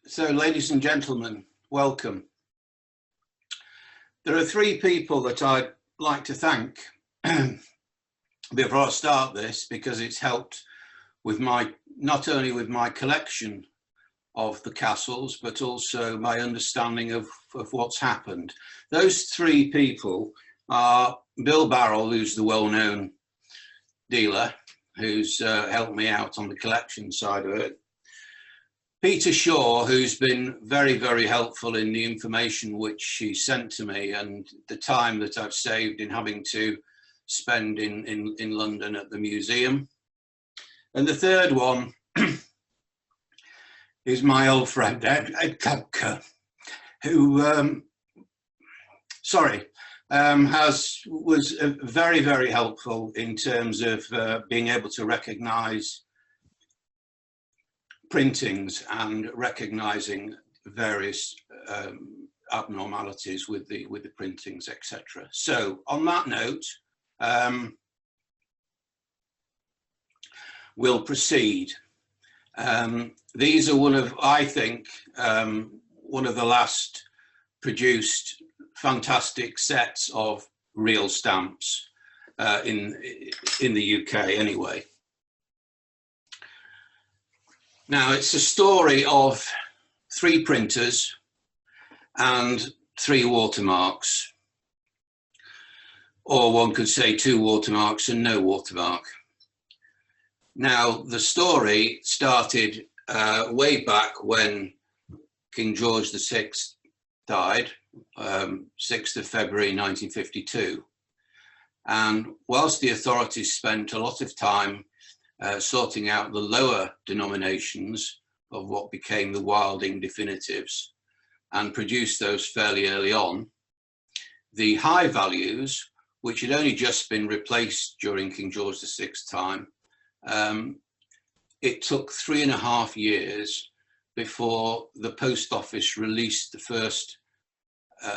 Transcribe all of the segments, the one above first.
So, ladies and gentlemen, welcome. There are three people that I'd like to thank before I start this, because it's helped with not only with my collection of the castles, but also my understanding of what's happened. Those three people are Bill Barrell, who's the well-known dealer, who's helped me out on the collection side of it. Peter Shaw, who's been very, very helpful in the information which he sent to me and the time that I've saved in having to spend in London at the museum. And the third one is my old friend, Ed Kupka, who, was very, very helpful in terms of being able to recognise printings and recognizing various abnormalities with the printings, etc. So on that note, we'll proceed. These are I think one of the last produced fantastic sets of real stamps in the UK anyway. Now, it's a story of 3 printers and 3 watermarks, or one could say 2 watermarks and no watermark. Now, the story started way back when King George VI died, 6th of February 1952. And whilst the authorities spent a lot of time sorting out the lower denominations of what became the Wilding definitives and produced those fairly early on, the high values, which had only just been replaced during King George VI's time, it took 3.5 years before the post office released the first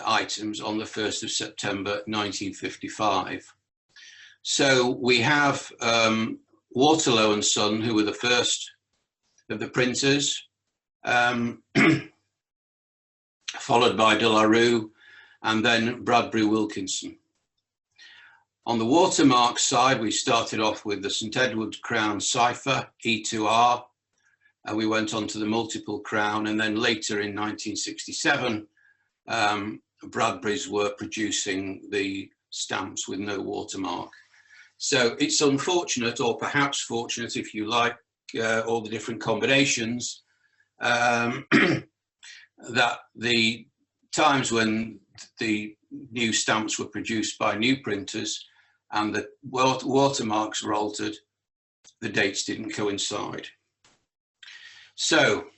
items on the 1st of September 1955. So we have Waterlow and Son, who were the first of the printers, followed by De La Rue, and then Bradbury Wilkinson. On the watermark side, we started off with the St Edward Crown cipher, E2R, and we went on to the multiple crown, and then later in 1967, Bradburys were producing the stamps with no watermark. So it's unfortunate, or perhaps fortunate if you like, all the different combinations, that the times when the new stamps were produced by new printers and the watermarks were altered, the dates didn't coincide. So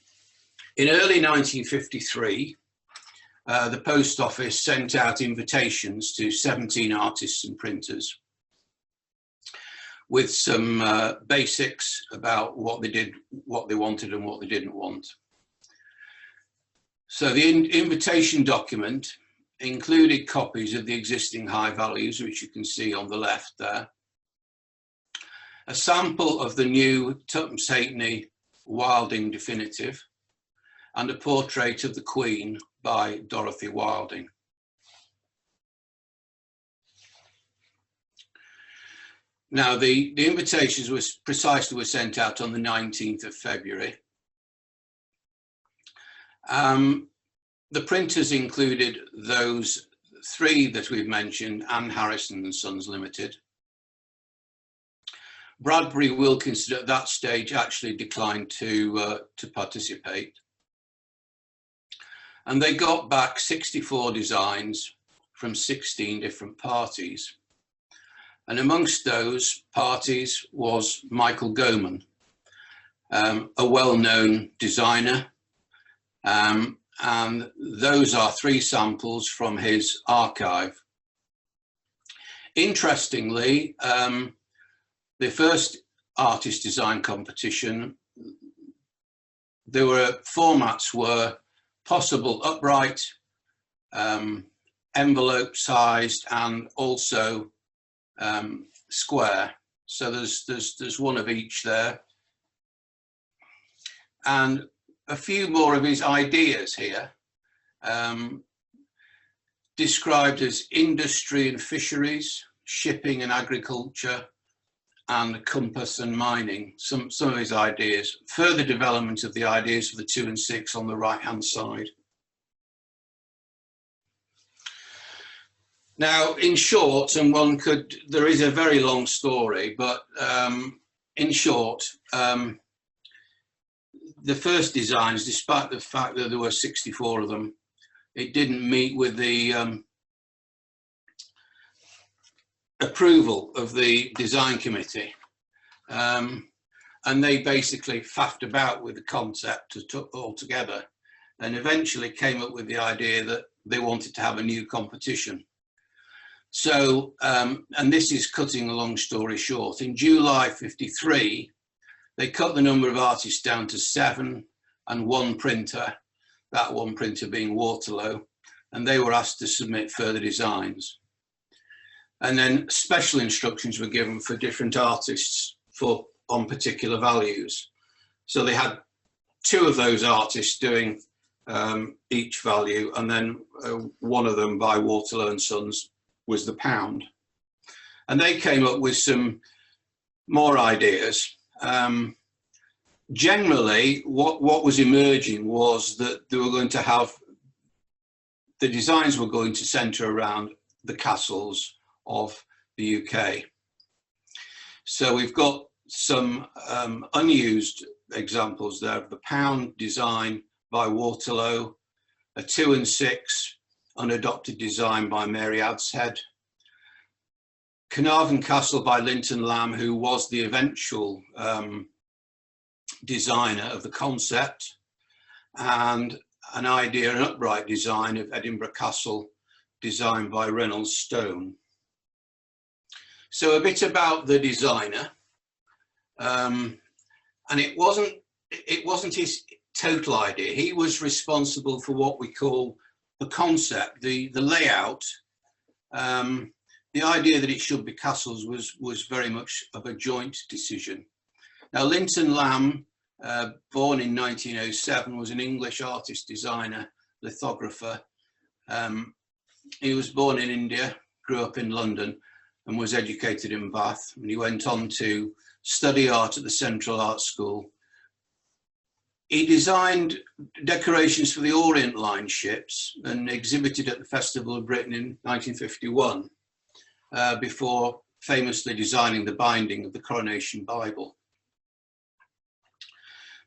in early 1953, the post office sent out invitations to 17 artists and printers with some basics about what they did, what they wanted and what they didn't want. So the invitation document included copies of the existing high values, which you can see on the left there, a sample of the new Tuppence Halfpenny Wilding definitive, and a portrait of the Queen by Dorothy Wilding. Now, the invitations were sent out on the 19th of February. The printers included those 3 that we've mentioned, and Harrison and Sons Limited. Bradbury Wilkinson at that stage actually declined to participate. And they got back 64 designs from 16 different parties. And amongst those parties was Michael Goman, a well-known designer. And those are 3 samples from his archive. Interestingly, the first artist design competition, formats were possible upright, envelope sized, and also square. So there's one of each there. And a few more of his ideas here, described as industry and fisheries, shipping and agriculture, and compass and mining. Some of his ideas, further development of the ideas for the 2 and 6 on the right hand side. Now, in short, and there is a very long story, but in short, the first designs, despite the fact that there were 64 of them, it didn't meet with the approval of the design committee. And they basically faffed about with the concept altogether, and eventually came up with the idea that they wanted to have a new competition. So, and this is cutting a long story short, in July '53, they cut the number of artists down to 7 and 1 printer, that 1 printer being Waterlow, and they were asked to submit further designs. And then special instructions were given for different artists on particular values. So they had 2 of those artists doing each value, and then one of them by Waterlow and Sons was the pound. And they came up with some more ideas. Generally, what was emerging was that they were going to have, the designs were going to centre around the castles of the UK. So we've got some unused examples there of the pound design by Waterlow, a 2 and 6 unadopted design by Mary Adshead, Carnarvon Castle by Linton Lamb, who was the eventual designer of the concept, and an upright design of Edinburgh Castle designed by Reynolds Stone. So a bit about the designer, and it wasn't his total idea. He was responsible for what we call the concept, the layout. The idea that it should be castles was very much of a joint decision. Now, Linton Lamb, born in 1907, was an English artist, designer, lithographer. He was born in India, grew up in London, and was educated in Bath. And he went on to study art at the Central Art School. He designed decorations for the Orient Line ships and exhibited at the Festival of Britain in 1951, before famously designing the binding of the Coronation Bible.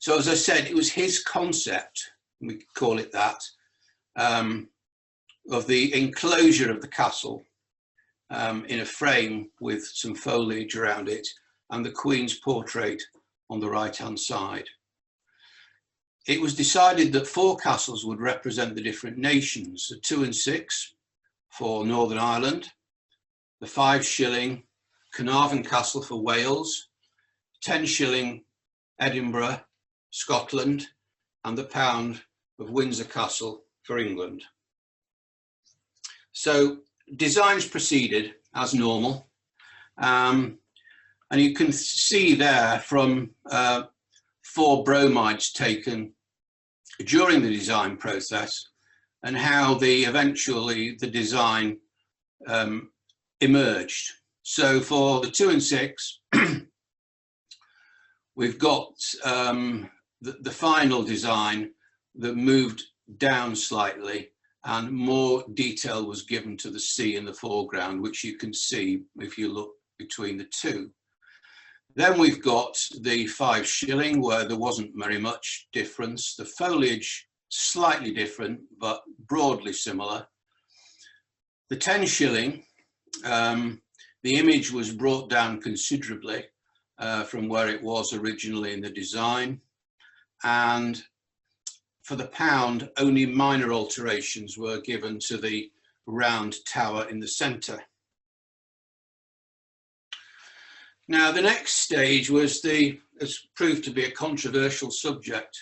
So, as I said, it was his concept, we could call it that, of the enclosure of the castle in a frame with some foliage around it, and the Queen's portrait on the right-hand side. It was decided that 4 castles would represent the different nations, the 2 and 6 for Northern Ireland, the 5 shilling Carnarvon Castle for Wales, 10 shilling Edinburgh, Scotland, and the pound of Windsor Castle for England. So designs proceeded as normal, and you can see there from 4 bromides taken during the design process, and how eventually the design emerged. So for the 2 and 6, we've got the final design that moved down slightly, and more detail was given to the sea in the foreground, which you can see if you look between the 2. Then we've got the 5 shilling, where there wasn't very much difference. The foliage slightly different, but broadly similar. The 10 shilling, the image was brought down considerably from where it was originally in the design. And for the pound, only minor alterations were given to the round tower in the centre. Now, the next stage has proved to be a controversial subject.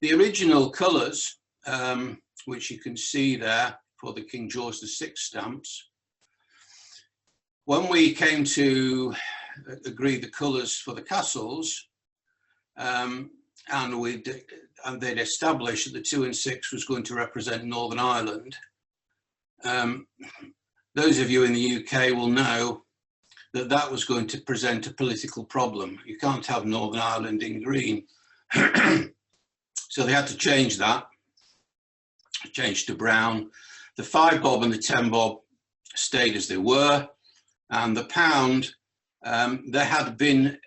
The original colours, which you can see there for the King George VI stamps, when we came to agree the colours for the castles, and they'd established that the 2 and 6 was going to represent Northern Ireland. Those of you in the UK will know that that was going to present a political problem. You can't have Northern Ireland in green. So they had to change that, change to brown. The 5 bob and the 10 bob stayed as they were, and the pound, there had been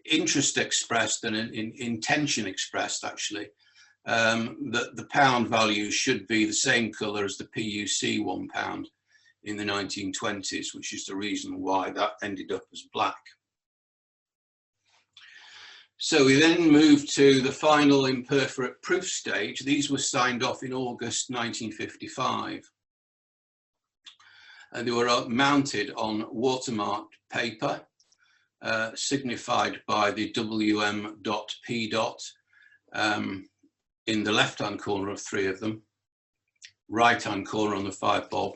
interest expressed and intention expressed actually, that the pound value should be the same colour as the PUC £1 in the 1920s, which is the reason why that ended up as black. So we then moved to the final imperforate proof stage. These were signed off in August 1955. And they were mounted on watermarked paper, signified by the WM.P. In the left-hand corner of 3 of them, right-hand corner on the 5 bob.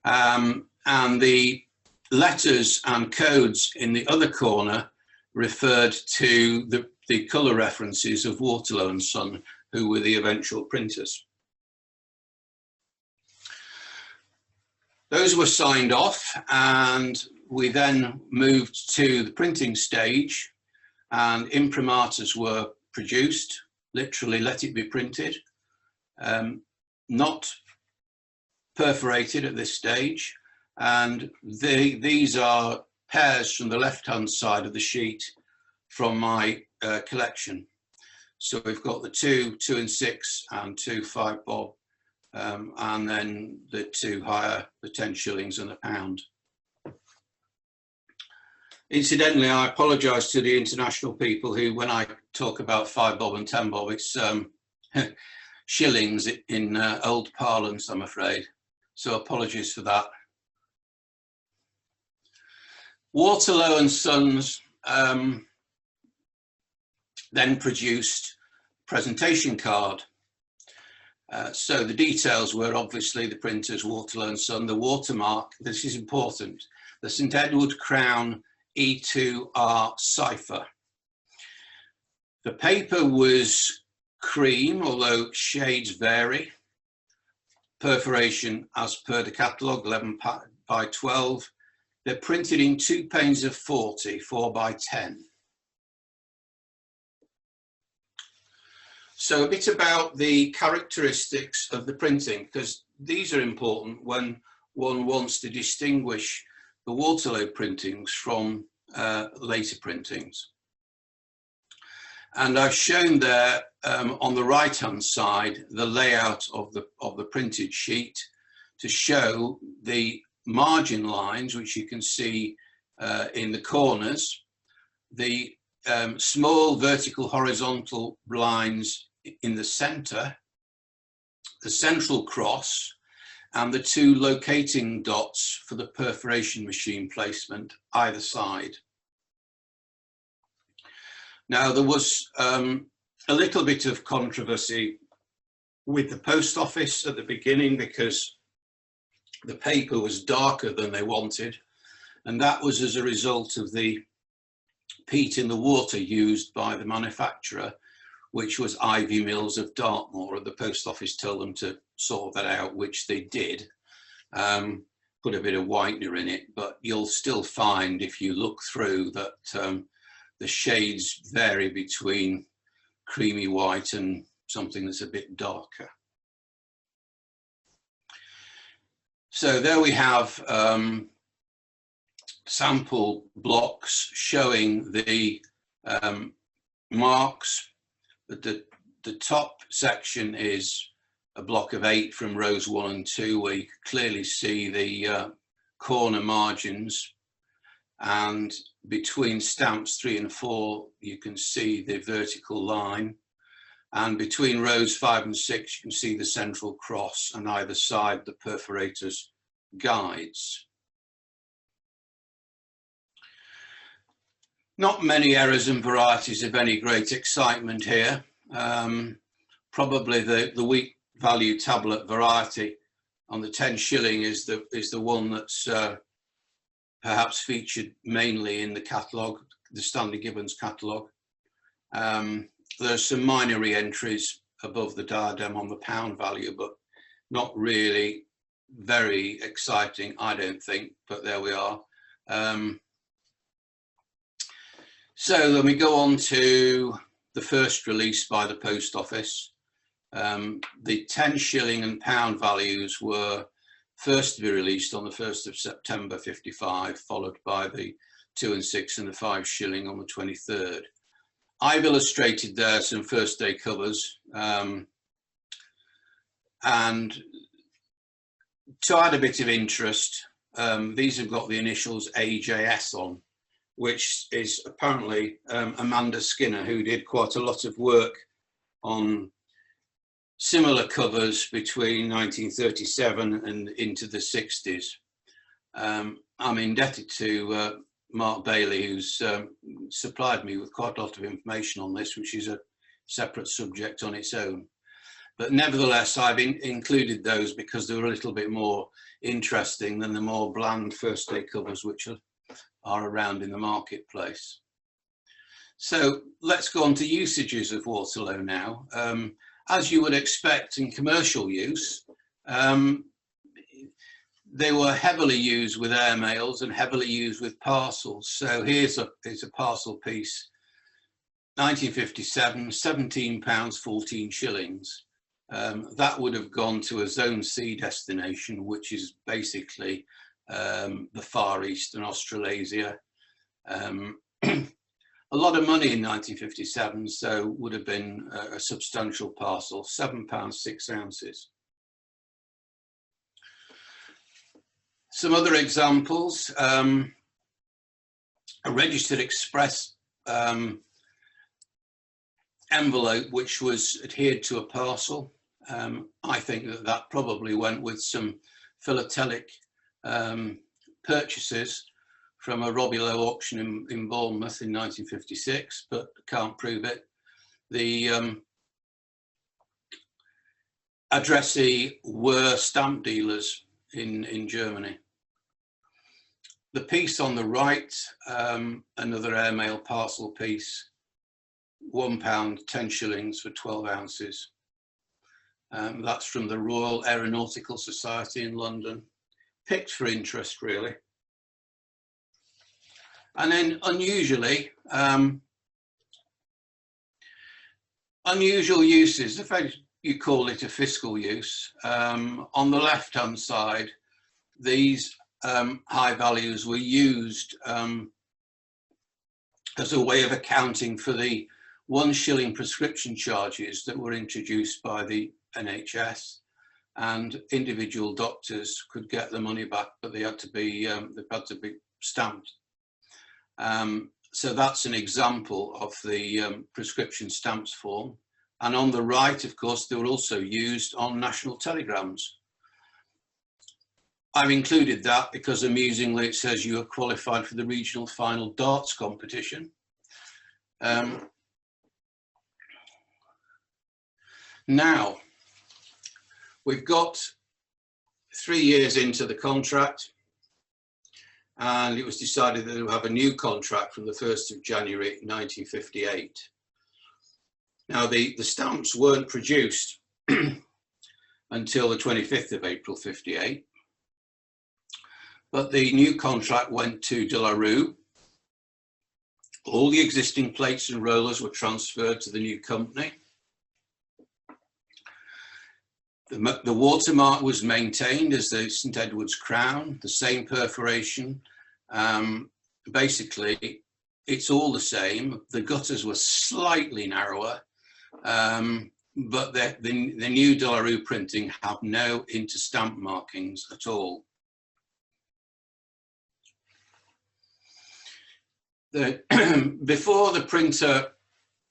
And the letters and codes in the other corner referred to the colour references of Waterlow and Son, who were the eventual printers. Those were signed off, and we then moved to the printing stage, and imprimaturs were produced, literally let it be printed, not perforated at this stage, and these are pairs from the left-hand side of the sheet from my collection. So we've got the 2 and 6 and 2 5 bob, and then the 2 higher, the 10 shillings and the pound. Incidentally, I apologise to the international people who, when I talk about 5 bob and 10 bob, it's shillings in old parlance, I'm afraid. So apologies for that. Waterlow and Sons then produced a presentation card. So the details were obviously the printers, Waterlow and Son, the watermark, this is important, the St Edward Crown E2R cipher. The paper was cream, although shades vary. Perforation as per the catalogue, 11 by 12. They're printed in 2 panes of 40, 4 by 10. So a bit about the characteristics of the printing, because these are important when one wants to distinguish the Waterlow printings from later printings. And I've shown there on the right-hand side the layout of the printed sheet to show the margin lines, which you can see in the corners, the small vertical horizontal lines in the centre, the central cross, and the 2 locating dots for the perforation machine placement either side. Now, there was a little bit of controversy with the post office at the beginning because the paper was darker than they wanted, and that was as a result of the peat in the water used by the manufacturer, which was Ivy Mills of Dartmoor. The post office told them to sort that out, which they did. Put a bit of whitener in it, but you'll still find, if you look through, that the shades vary between creamy white and something that's a bit darker. So there we have sample blocks showing the marks. The top section is a block of 8 from rows 1 and 2, where you can clearly see the corner margins, and between stamps 3 and 4 you can see the vertical line, and between rows 5 and 6 you can see the central cross, and either side the perforator's guides. Not many errors and varieties of any great excitement here. Probably the weak value tablet variety on the 10 shilling is the one that's perhaps featured mainly in the catalogue, the Stanley Gibbons catalogue. There's some minor re-entries above the diadem on the pound value, but not really very exciting, I don't think, but there we are. So then we go on to the first release by the post office. The 10 shilling and pound values were first to be released on the 1st of September 55, followed by the 2 and 6 and the 5 shilling on the 23rd. I've illustrated there some first day covers, and to add a bit of interest, these have got the initials AJS on, which is apparently Amanda Skinner, who did quite a lot of work on similar covers between 1937 and into the 60s. I'm indebted to Mark Bailey, who's supplied me with quite a lot of information on this, which is a separate subject on its own. But nevertheless, I've included those because they were a little bit more interesting than the more bland first day covers which are around in the marketplace. So let's go on to usages of Waterlow now. As you would expect in commercial use, they were heavily used with airmails and heavily used with parcels. So here's a parcel piece, 1957, £17, 14 shillings. That would have gone to a Zone C destination, which is basically the Far East and Australasia. A lot of money in 1957, so would have been a substantial parcel, £7, 6 ounces. Some other examples, a registered express envelope which was adhered to a parcel. I think that probably went with some philatelic purchases from a Roberts auction in Bournemouth in 1956, but can't prove it. The addressee were stamp dealers in Germany. The piece on the right, another airmail parcel piece, £1, 10 shillings for 12 ounces. That's from the Royal Aeronautical Society in London. Picked for interest, really. And then unusually, unusual uses, if you call it a fiscal use. On the left-hand side, these high values were used as a way of accounting for the 1 shilling prescription charges that were introduced by the NHS, and individual doctors could get the money back, but they had to be stamped. So that's an example of the prescription stamps form. And on the right, of course, they were also used on national telegrams. I've included that because amusingly it says you are qualified for the regional final darts competition. Now, we've got 3 years into the contract, and it was decided that we'll have a new contract from the 1st of January 1958. Now, the stamps weren't produced until the 25th of April 58, but the new contract went to De La Rue. All the existing plates and rollers were transferred to the new company. The watermark was maintained as the St Edward's crown, the same perforation. Basically, it's all the same. The gutters were slightly narrower, but the new De La Rue printing had no interstamp markings at all. Before, the printer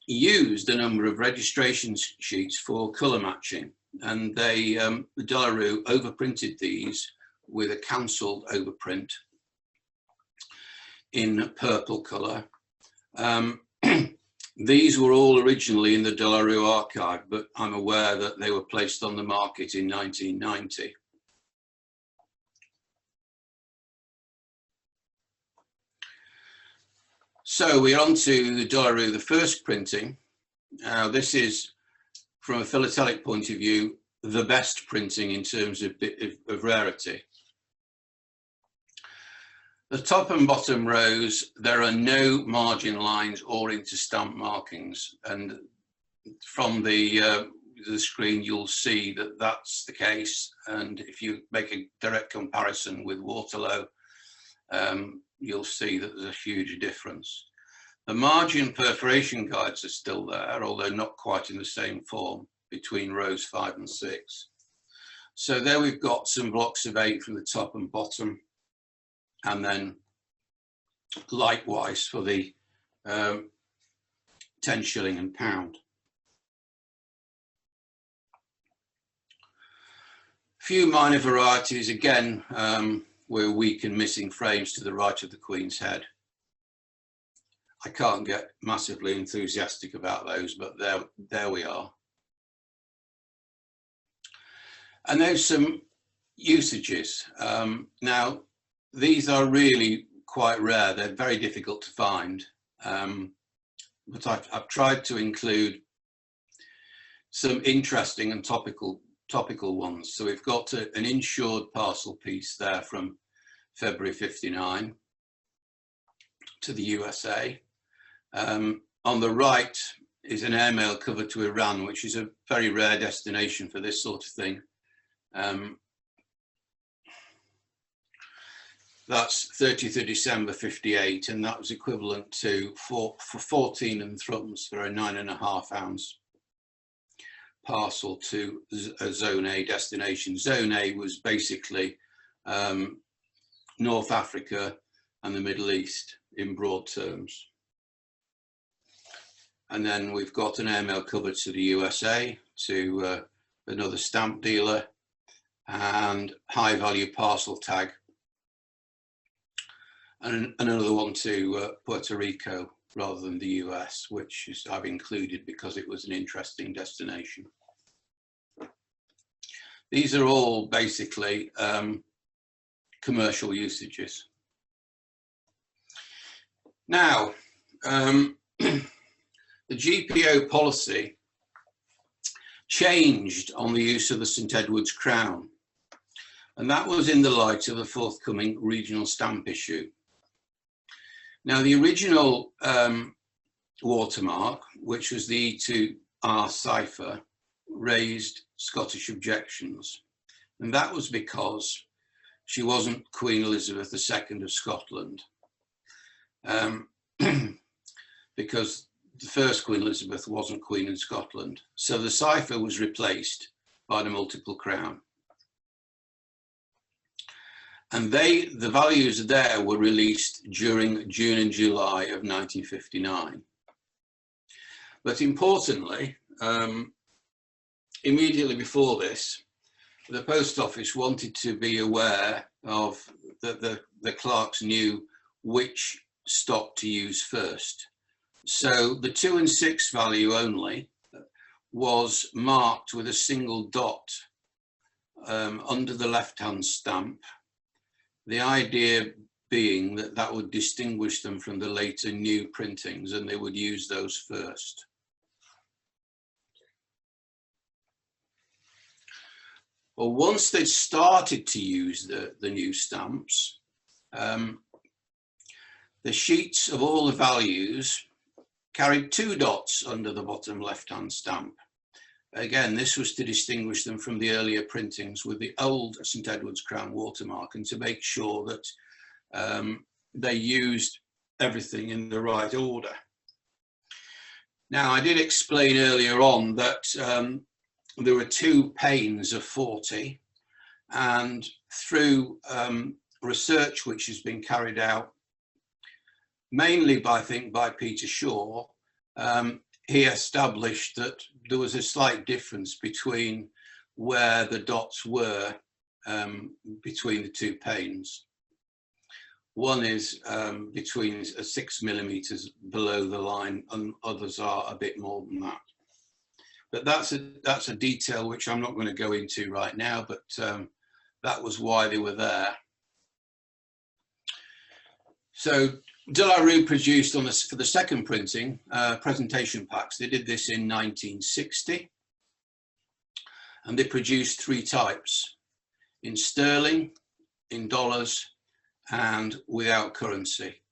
used a number of registration sheets for colour matching, and the De La Rue overprinted these with a cancelled overprint in purple colour. These were all originally in the De La Rue archive, but I'm aware that they were placed on the market in 1990. So we're on to the De La Rue, the first printing. This is, from a philatelic point of view, the best printing in terms of rarity. The top and bottom rows, there are no margin lines or interstamp markings, and from the screen you'll see that that's the case, and if you make a direct comparison with Waterlow, you'll see that there's a huge difference. The margin perforation guides are still there, although not quite in the same form, between rows 5 and 6. So there we've got some blocks of 8 from the top and bottom, and then likewise for the 10 shilling and pound. Few minor varieties, again, we're weak and missing frames to the right of the Queen's head. I can't get massively enthusiastic about those, but there we are. And there's some usages. Now, these are really quite rare. They're very difficult to find, but I've tried to include some interesting and topical ones. So we've got an insured parcel piece there from February '59 to the USA. On the right is an airmail cover to Iran, which is a very rare destination for this sort of thing. That's 30th of December '58, and that was equivalent to for 14 thrums for a 9.5 ounce parcel to a Zone A destination. Zone A was basically North Africa and the Middle East in broad terms. And then we've got an airmail cover to the USA, to another stamp dealer, and high value parcel tag, and another one to Puerto Rico rather than the US, which I've included because it was an interesting destination. These are all basically commercial usages. Now, the GPO policy changed on the use of the St Edward's crown, and that was in the light of the forthcoming regional stamp issue. Now, the original watermark, which was the E2R cipher, raised Scottish objections, and that was because she wasn't Queen Elizabeth II of Scotland, because the first Queen Elizabeth wasn't Queen in Scotland. So the cipher was replaced by the multiple crown. And the values there were released during June and July of 1959. But importantly, immediately before this, the post office wanted to be aware of that the clerks knew which stock to use first. So the 2 and 6 value only was marked with a single dot under the left-hand stamp, the idea being that that would distinguish them from the later new printings, and they would use those first. Well, once they started to use the new stamps, the sheets of all the values carried 2 dots under the bottom left-hand stamp. Again, this was to distinguish them from the earlier printings with the old St Edward's Crown watermark, and to make sure that they used everything in the right order. Now, I did explain earlier on that there were 2 panes of 40, and through research which has been carried out mainly by, I think, by Peter Shaw, he established that there was a slight difference between where the dots were between the 2 panes. One is between 6 millimeters below the line, and others are a bit more than that. But that's a detail which I'm not going to go into right now, but that was why they were there. So De La Rue produced on this, for the second printing, presentation packs. They did this in 1960, and they produced 3 types: in sterling, in dollars, and without currency.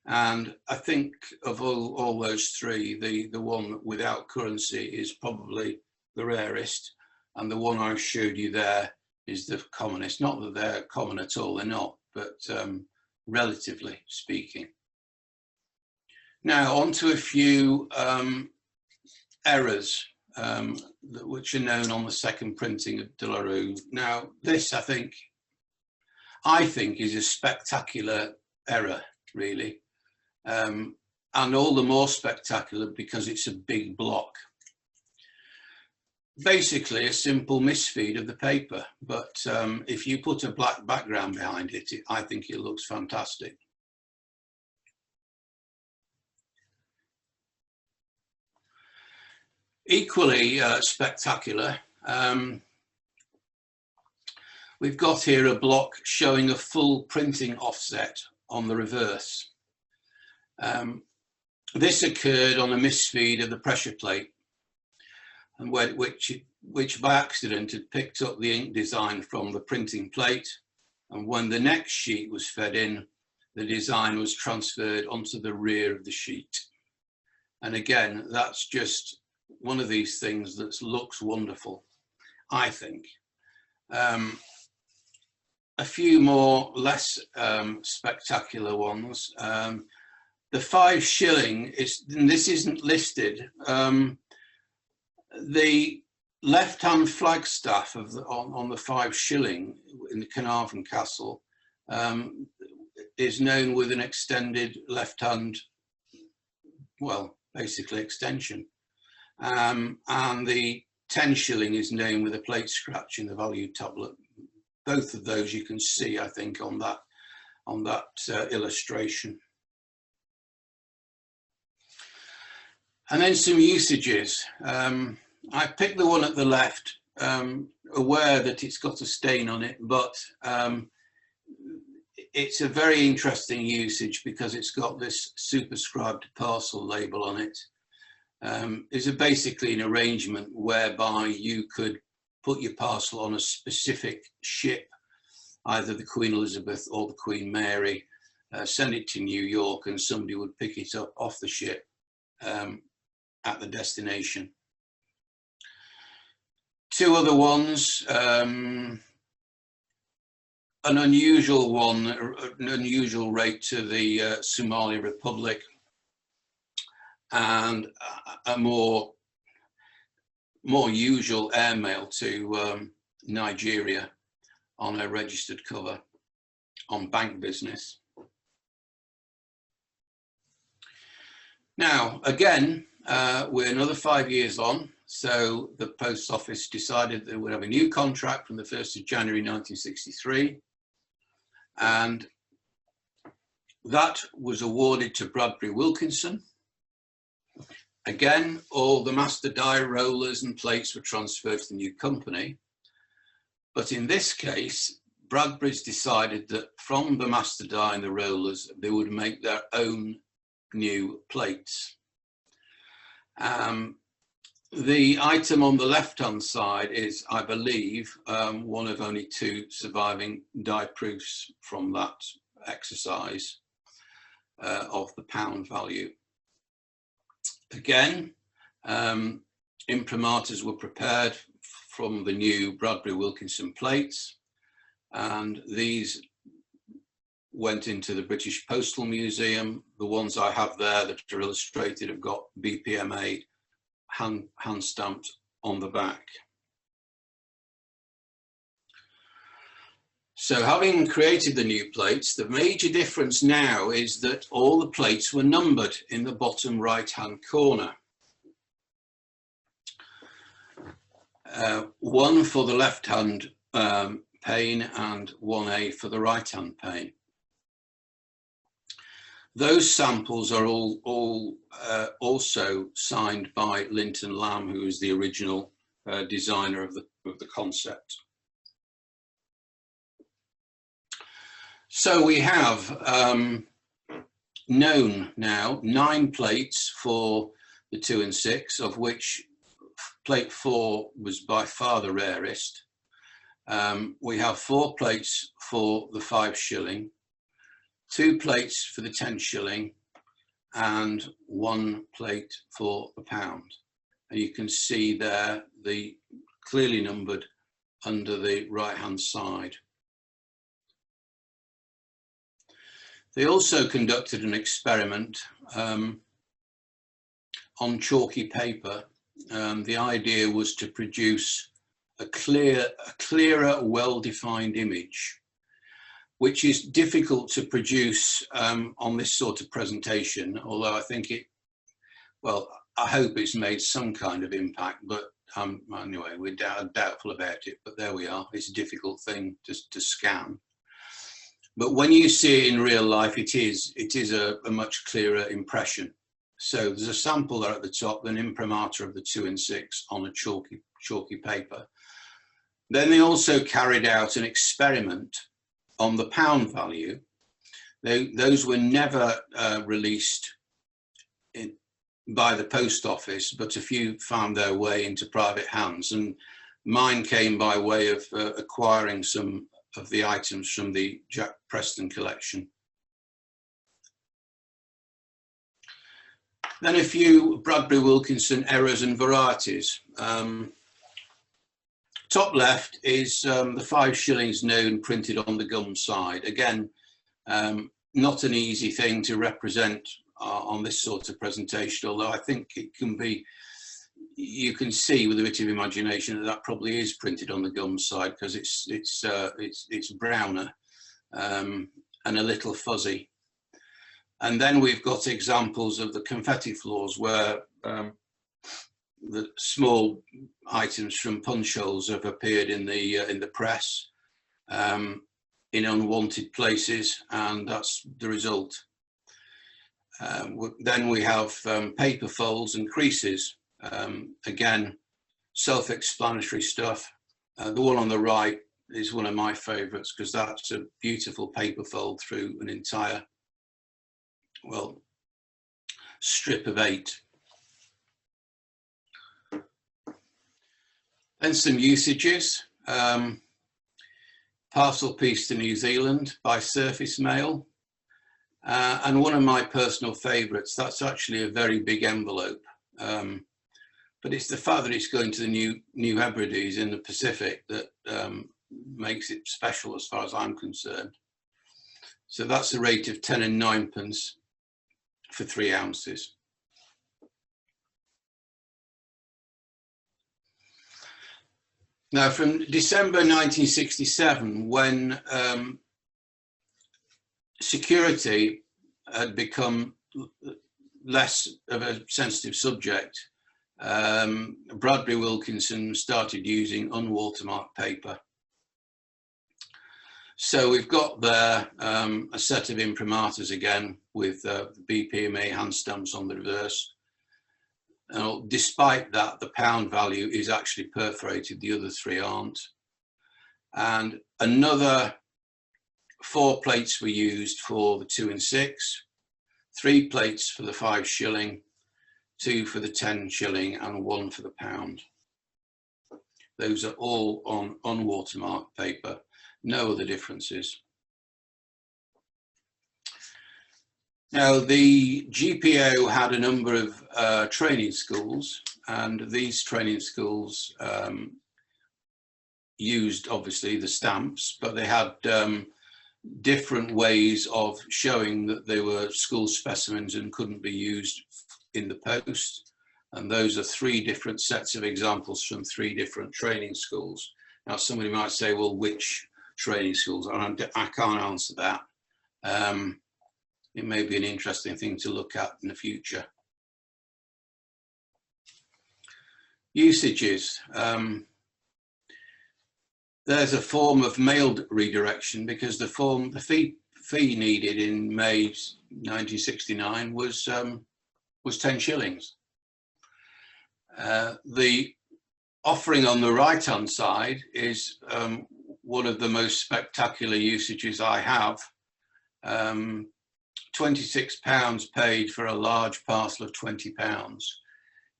And I think of all those 3, the one without currency is probably the rarest, and the one I showed you there is the commonest. Not that they're common at all, they're not, but relatively speaking. Now on to a few errors which are known on the second printing of De La Rue. Now this I think is a spectacular error, really, and all the more spectacular because it's a big block. Basically a simple misfeed of the paper, but if you put a black background behind it, I think it looks fantastic. Equally spectacular, we've got here a block showing a full printing offset on the reverse. This occurred on a misfeed of the pressure plate, and which by accident had picked up the ink design from the printing plate, and when the next sheet was fed in, the design was transferred onto the rear of the sheet. And again, that's just one of these things that looks wonderful, I think. A few more less spectacular ones. The 5 shilling is, and this isn't listed, the left-hand flagstaff of on the 5 shilling in the Carnarvon Castle is known with an extended left-hand, well, basically extension. And the 10 shilling is known with a plate scratch in the value tablet. Both of those you can see, I think, on that illustration. And then some usages. I picked the one at the left, aware that it's got a stain on it, but it's a very interesting usage because it's got this superscribed parcel label on it. It's basically an arrangement whereby you could put your parcel on a specific ship, either the Queen Elizabeth or the Queen Mary, send it to New York, and somebody would pick it up off the ship at the destination. 2 other ones, an unusual one, an unusual rate to the Somali Republic, and a more usual airmail to Nigeria on a registered cover on bank business. Now, again, we're another 5 years on, so the Post Office decided they would have a new contract from the 1st of January 1963, and that was awarded to Bradbury Wilkinson. Again, all the master die rollers and plates were transferred to the new company, but in this case, Bradbury's decided that from the master die and the rollers, they would make their own new plates. The item on the left-hand side is, I believe, one of only 2 surviving die proofs from that exercise of the pound value. Again, imprimaturs were prepared from the new Bradbury Wilkinson plates, and these went into the British Postal Museum. The ones I have there that are illustrated have got BPMA hand stamped on the back. So having created the new plates, the major difference now is that all the plates were numbered in the bottom right-hand corner. 1 for the left-hand pane and 1A for the right-hand pane. Those samples are all also signed by Linton Lamb, who is the original designer of the concept. So we have known now 9 plates for the 2 and 6, of which plate 4 was by far the rarest. We have 4 plates for the 5 shilling, 2 plates for the 10 shilling, and 1 plate for the pound. And you can see there the clearly numbered under the right hand side. They also conducted an experiment on chalky paper. The idea was to produce a clearer, well-defined image, which is difficult to produce on this sort of presentation, although I think well, I hope it's made some kind of impact, but anyway, we're doubtful about it, but there we are. It's a difficult thing to scan. But when you see it in real life, it is a much clearer impression. So there's a sample there at the top, an imprimatur of the 2 and 6 on a chalky paper. Then they also carried out an experiment on the pound value. Those were never released by the post office, but a few found their way into private hands, and mine came by way of acquiring some of the items from the Jack Preston collection. Then a few Bradbury Wilkinson errors and varieties. Top left is the 5 shillings known printed on the gum side. Again, not an easy thing to represent on this sort of presentation, although I think it can be, you can see with a bit of imagination that probably is printed on the gum side, because it's browner and a little fuzzy. And then we've got examples of the confetti floors where the small items from punch holes have appeared in the press in unwanted places, and that's the result. Then we have paper folds and creases. Again, self-explanatory stuff. The one on the right is one of my favourites, because that's a beautiful paper fold through an entire, well, strip of 8. Then some usages. Parcel piece to New Zealand by Surface Mail. And one of my personal favourites, that's actually a very big envelope. But it's the fact that it's going to the New Hebrides in the Pacific that makes it special as far as I'm concerned. So that's a rate of 10 and 9p for 3 ounces. Now, from December 1967, when security had become less of a sensitive subject, Bradbury Wilkinson started using unwatermarked paper. So we've got there a set of imprimaturs again with BPMA hand stamps on the reverse. Despite that, the pound value is actually perforated, the other 3 aren't. And another 4 plates were used for the 2 and 6, 3 plates for the 5 shilling, 2 for the 10 shilling, and 1 for the pound. Those are all on unwatermarked paper, no other differences. Now, the GPO had a number of training schools, and these training schools used, obviously, the stamps, but they had different ways of showing that they were school specimens and couldn't be used in the post. And those are 3 different sets of examples from 3 different training schools. Now, somebody might say, well, which training schools? And I can't answer that. It may be an interesting thing to look at in the future. Usages. There's a form of mailed redirection, because the fee needed in May 1969 was 10 shillings. The offering on the right-hand side is one of the most spectacular usages I have. £26 paid for a large parcel of £20.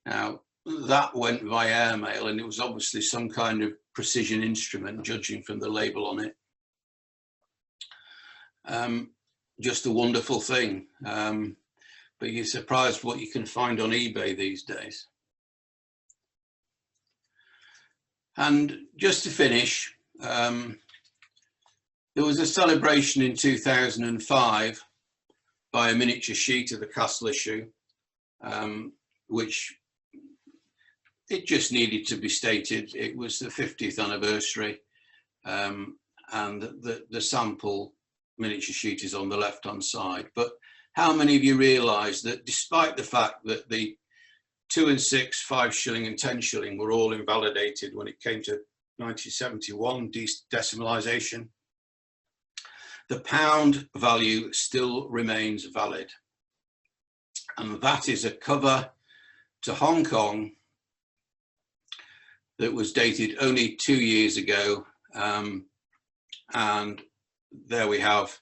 Now, that went via airmail, and it was obviously some kind of precision instrument, judging from the label on it. Just a wonderful thing. But you're surprised what you can find on eBay these days. And just to finish, there was a celebration in 2005 by a miniature sheet of the castle issue, which it just needed to be stated. It was the 50th anniversary, and the sample miniature sheet is on the left-hand side. But how many of you realise that despite the fact that the 2 and 6, 5 shilling and 10 shilling were all invalidated when it came to 1971 decimalisation, the pound value still remains valid? And that is a cover to Hong Kong that was dated only 2 years ago, and there we have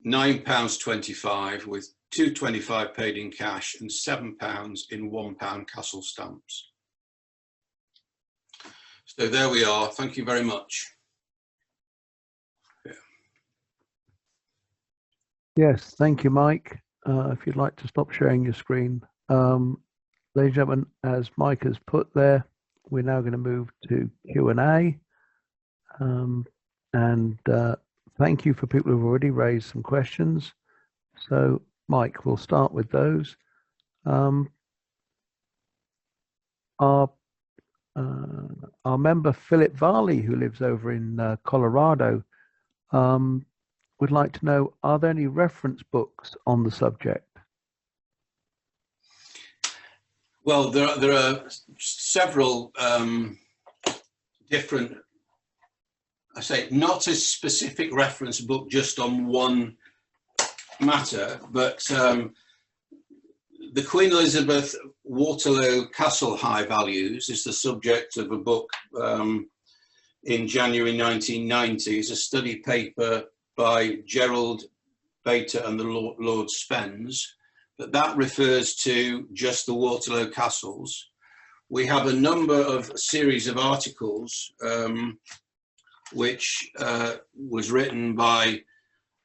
£9.25 with £2.25 paid in cash and £7 in £1 castle stamps. So there we are. Thank you very much. Yes, thank you, Mike. If you'd like to stop sharing your screen. Ladies and gentlemen, as Mike has put there, we're now going to move to Q&A. Thank you for people who've already raised some questions. So, Mike, we'll start with those. Our member Philip Varley, who lives over in Colorado, would like to know, are there any reference books on the subject? Well, there are several different, I say, not a specific reference book just on one matter, but the Queen Elizabeth Waterloo Castle High Values is the subject of a book in January 1990. It's a study paper by Gerald Bater and the Lord Spence, but that refers to just the Waterloo castles. We have a number of series of articles which was written by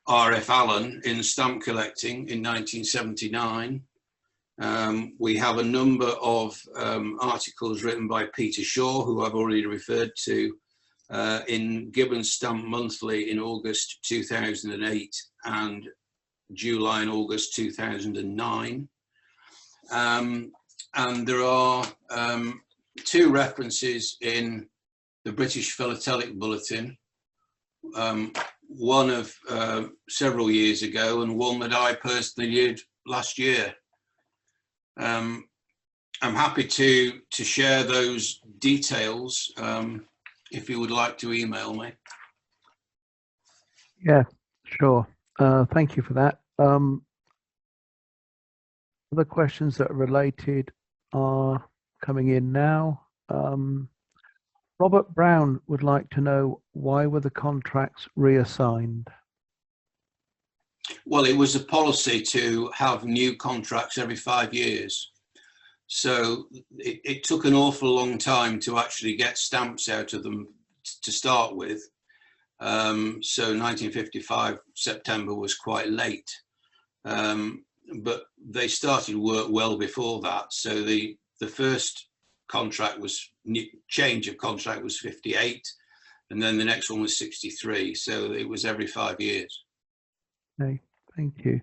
R.F. Allen in Stamp Collecting in 1979. We have a number of articles written by Peter Shaw, who I've already referred to, in Gibbons Stamp Monthly in August 2008 and July and August 2009. And there are 2 references in the British Philatelic Bulletin, one of several years ago and one that I personally did last year. I'm happy to share those details if you would like to email me. Yeah, sure. Thank you for that. Other questions that are related are coming in now. Robert Brown would like to know, why were the contracts reassigned? Well, it was a policy to have new contracts every 5 years. So it took an awful long time to actually get stamps out of them to start with. So 1955 September was quite late, but they started work well before that. So the first contract was, change of contract was 58, and then the next one was 63. So it was every 5 years. Okay, thank you.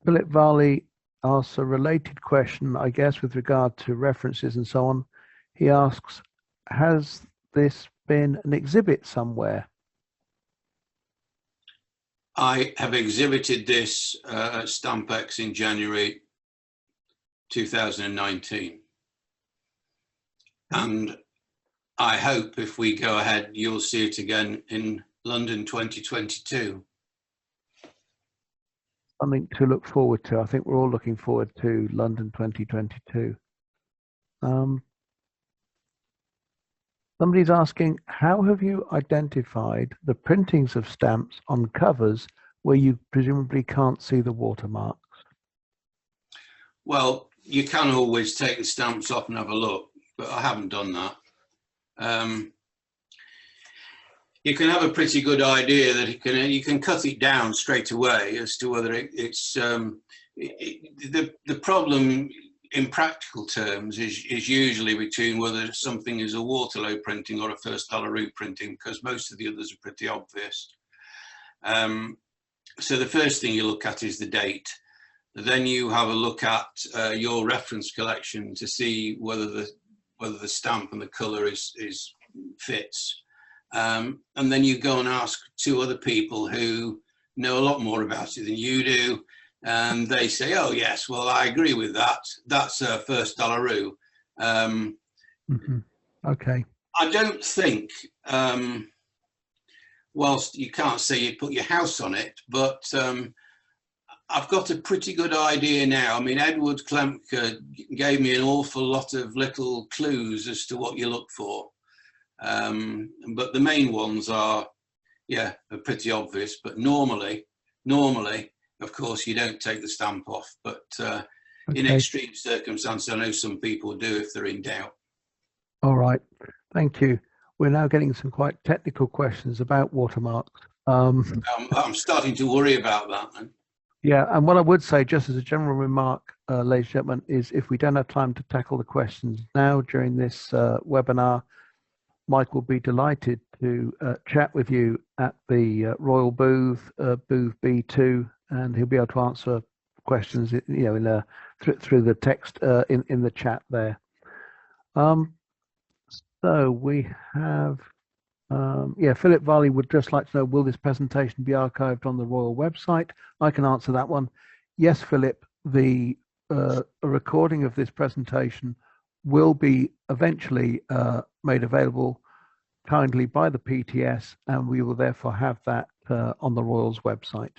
Philip Varley asks a related question, I guess, with regard to references and so on. He asks, has this been an exhibit somewhere? I have exhibited this at Stampex in January 2019. And I hope if we go ahead, you'll see it again in London 2022. Something to look forward to. I think we're all looking forward to London 2022. Somebody's asking, how have you identified the printings of stamps on covers where you presumably can't see the watermarks? Well, you can always take the stamps off and have a look, but I haven't done that. You can have a pretty good idea that you can cut it down straight away as to whether it's the problem in practical terms is usually between whether something is a Waterlow printing or a first dollar root printing, because most of the others are pretty obvious. So the first thing you look at is the date. Then you have a look at your reference collection to see whether the stamp and the colour fits. And then you go and ask two other people who know a lot more about it than you do, and they say, oh yes, well I agree with that, that's a first dollar-roo. Okay. I don't think, whilst you can't say you put your house on it, but I've got a pretty good idea now. I mean, Edward Klemke gave me an awful lot of little clues as to what you look for. But the main ones are pretty obvious. But normally, of course, you don't take the stamp off. But in extreme circumstances, I know some people do if they're in doubt. All right, thank you. We're now getting some quite technical questions about watermarks. I'm starting to worry about that, man. Yeah, and what I would say, just as a general remark, ladies and gentlemen, is if we don't have time to tackle the questions now during this webinar, Mike will be delighted to chat with you at the Royal booth, booth B2, and he'll be able to answer questions, through the text in the chat there. So we have, Philip Varley would just like to know, will this presentation be archived on the Royal website? I can answer that one. Yes, Philip, a recording of this presentation will be eventually made available kindly by the PTS, and we will therefore have that on the Royal's website.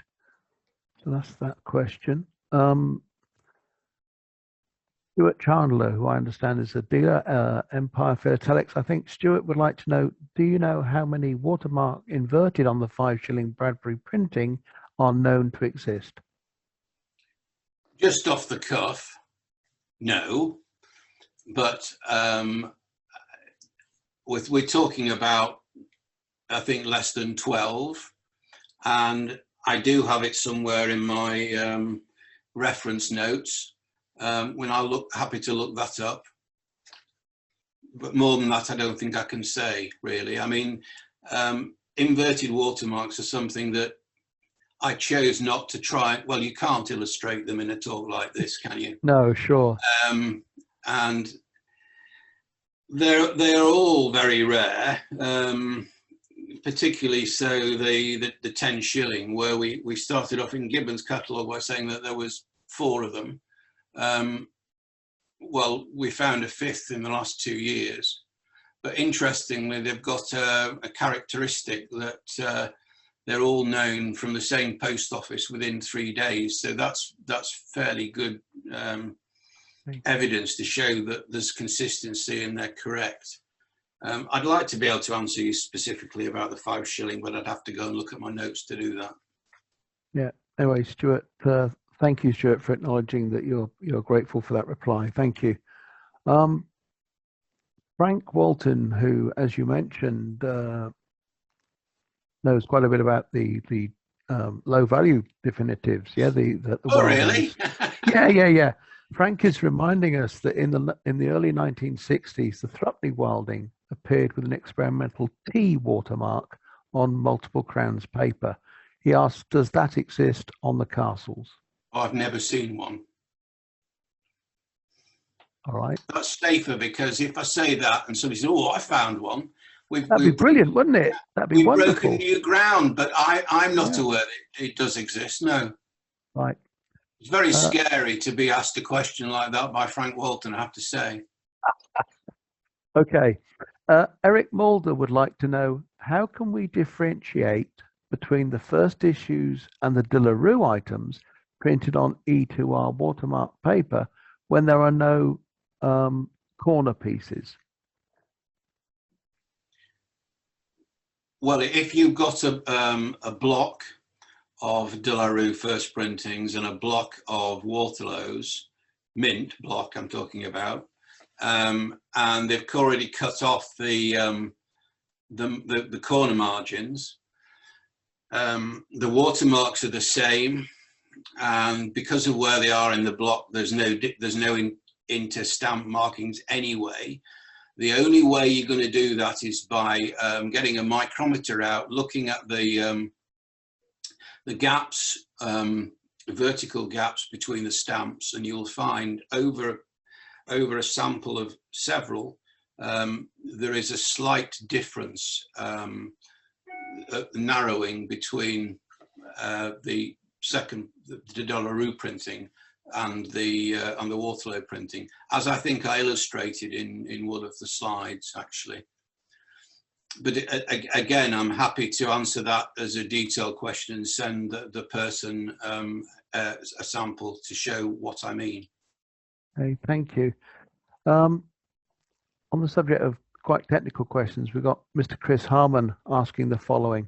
So that's that question. Stuart Chandler, who I understand is a dealer, Empire Philatelics. I think Stuart would like to know, do you know how many watermark inverted on the 5-shilling Bradbury printing are known to exist? Just off the cuff, no. But we're talking about, I think, less than 12. And I do have it somewhere in my reference notes. When I look, happy to look that up, but more than that I don't think I can say, really. I mean, inverted watermarks are something that I chose not to try. Well, you can't illustrate them in a talk like this, can you? No, sure. And they are all very rare, particularly so the 10 shilling, where we started off in Gibbon's catalogue by saying that there was 4 of them. Well, we found a 5th in the last 2 years, but interestingly, they've got a characteristic that they're all known from the same post office within 3 days. So that's fairly good evidence to show that there's consistency and they're correct. I'd like to be able to answer you specifically about the 5-shilling, but I'd have to go and look at my notes to do that. Yeah. Anyway, Stuart, thank you, Stuart, for acknowledging that you're grateful for that reply. Thank you. Frank Walton, who, as you mentioned, knows quite a bit about the low value definitives. Yeah, the oh, really? yeah. Frank is reminding us that in the early 1960s, the Thrupney Wilding appeared with an experimental T watermark on multiple crowns paper. He asks, does that exist on the castles? I've never seen one. All right. That's safer, because if I say that and somebody says, oh, I found one. That'd be brilliant, wouldn't it? That'd be wonderful. We've broken new ground, but I'm not aware that it does exist, no. Right. It's very scary to be asked a question like that by Frank Walton, I have to say. Okay. Eric Mulder would like to know, how can we differentiate between the first issues and the De La Rue items printed on E2R watermark paper when there are no corner pieces? Well, if you've got a block of De La Rue first printings and a block of Waterlows, mint block I'm talking about, and they've already cut off the corner margins. The watermarks are the same, and because of where they are in the block, there's no inter-stamp markings anyway. The only way you're going to do that is by getting a micrometer out, looking at the gaps, vertical gaps between the stamps, and you'll find over a sample of several, there is a slight difference, narrowing between the De La Rue printing and the Waterlow printing, as I think I illustrated in one of the slides actually. But again, I'm happy to answer that as a detailed question and send the person a sample to show what I mean. Okay, thank you. On the subject of quite technical questions, we've got Mr. Chris Harmon asking the following.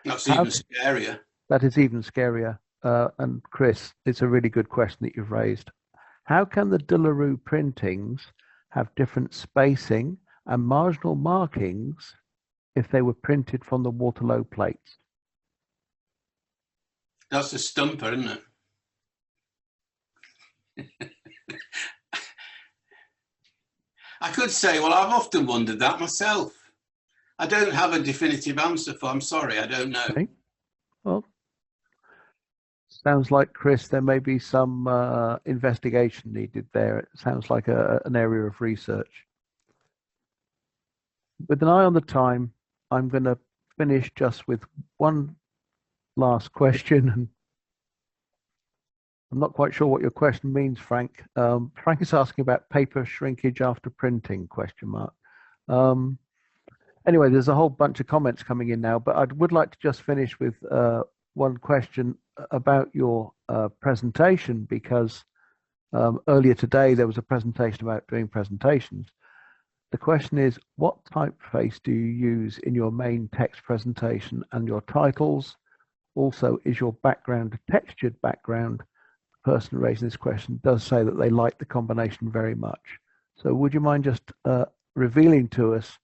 That's even scarier. That is even scarier. And Chris, it's a really good question that you've raised. How can the De La Rue printings have different spacing and marginal markings if they were printed from the Waterlow plates? That's a stumper, isn't it? I could say, well, I've often wondered that myself. I don't have a definitive answer for, I'm sorry, I don't know. Okay. Well, sounds like, Chris, there may be some investigation needed there. It sounds like an area of research. With an eye on the time, I'm going to finish just with one last question. And I'm not quite sure what your question means, Frank. Frank is asking about paper shrinkage after printing, question mark. Anyway, there's a whole bunch of comments coming in now, but I would like to just finish with one question about your presentation, because earlier today there was a presentation about doing presentations. The question is, what typeface do you use in your main text presentation and your titles? Also, is your background a textured background? The person raising this question does say that they like the combination very much. So would you mind just revealing to us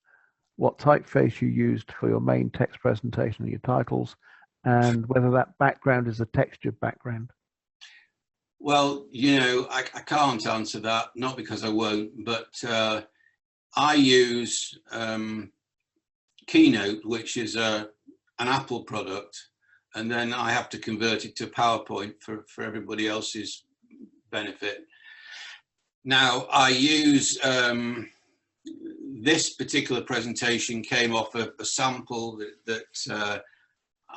what typeface you used for your main text presentation and your titles, and whether that background is a textured background? Well, you know, I can't answer that, not because I won't, but I use Keynote, which is an Apple product, and then I have to convert it to PowerPoint for everybody else's benefit. Now, I use this particular presentation came off a sample that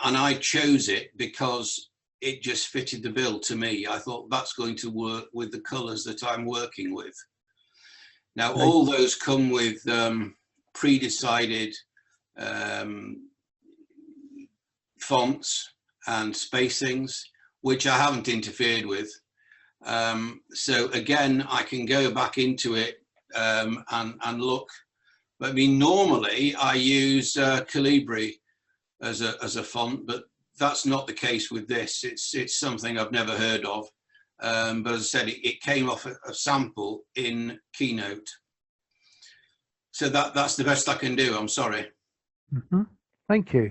and I chose it because it just fitted the bill to me. I thought that's going to work with the colors that I'm working with. Now, all those come with pre-decided fonts and spacings, which I haven't interfered with. So again, I can go back into it and look. I mean, normally I use Calibri as a font, but that's not the case with this. It's something I've never heard of. But as I said, it came off a sample in Keynote. So that's the best I can do. I'm sorry. Mm-hmm. Thank you.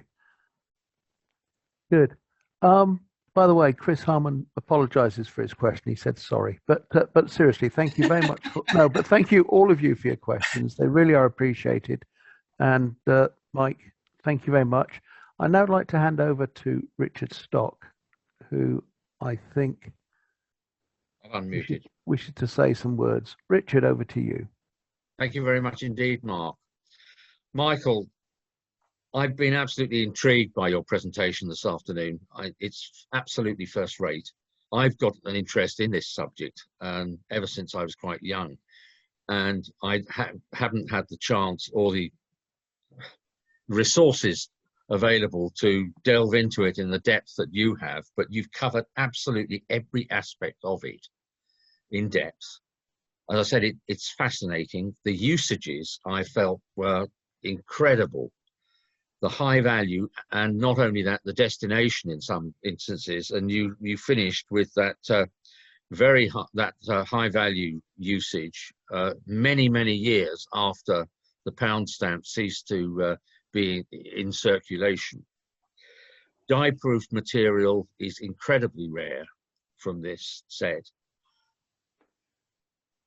Good. By the way, Chris Harmon apologizes for his question. He said sorry, but seriously, thank you very much. No, but thank you all of you for your questions. They really are appreciated. And Mike, thank you very much. I'd now like to hand over to Richard Stock, who I think unmuted. Wishes to say some words. Richard, over to you. Thank you very much indeed, Mark. Michael, I've been absolutely intrigued by your presentation this afternoon. It's absolutely first rate. I've got an interest in this subject ever since I was quite young, and I haven't had the chance or the resources available to delve into it in the depth that you have, but you've covered absolutely every aspect of it in depth. As I said, it's fascinating. The usages I felt were incredible. the high value, and not only that, the destination in some instances. And you finished with that very high value usage many years after the pound stamp ceased to be in circulation. Dye-proof material is incredibly rare from this set.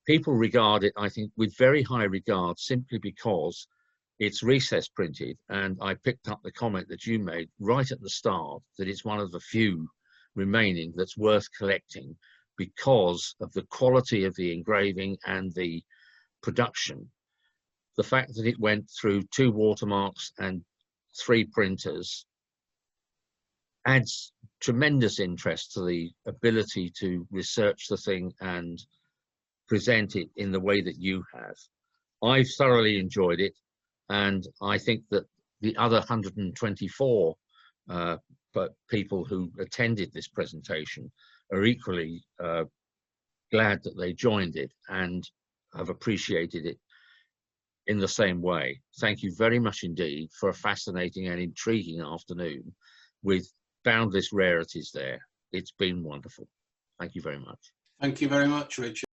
People regard it, I think, with very high regard simply because it's recess printed, and I picked up the comment that you made right at the start that it's one of the few remaining that's worth collecting because of the quality of the engraving and the production. The fact that it went through 2 watermarks and 3 printers adds tremendous interest to the ability to research the thing and present it in the way that you have. I've thoroughly enjoyed it, and I think that the other 124 people who attended this presentation are equally glad that they joined it and have appreciated it in the same way. Thank you very much indeed for a fascinating and intriguing afternoon with boundless rarities there. It's been wonderful. Thank you very much. Thank you very much, Richard.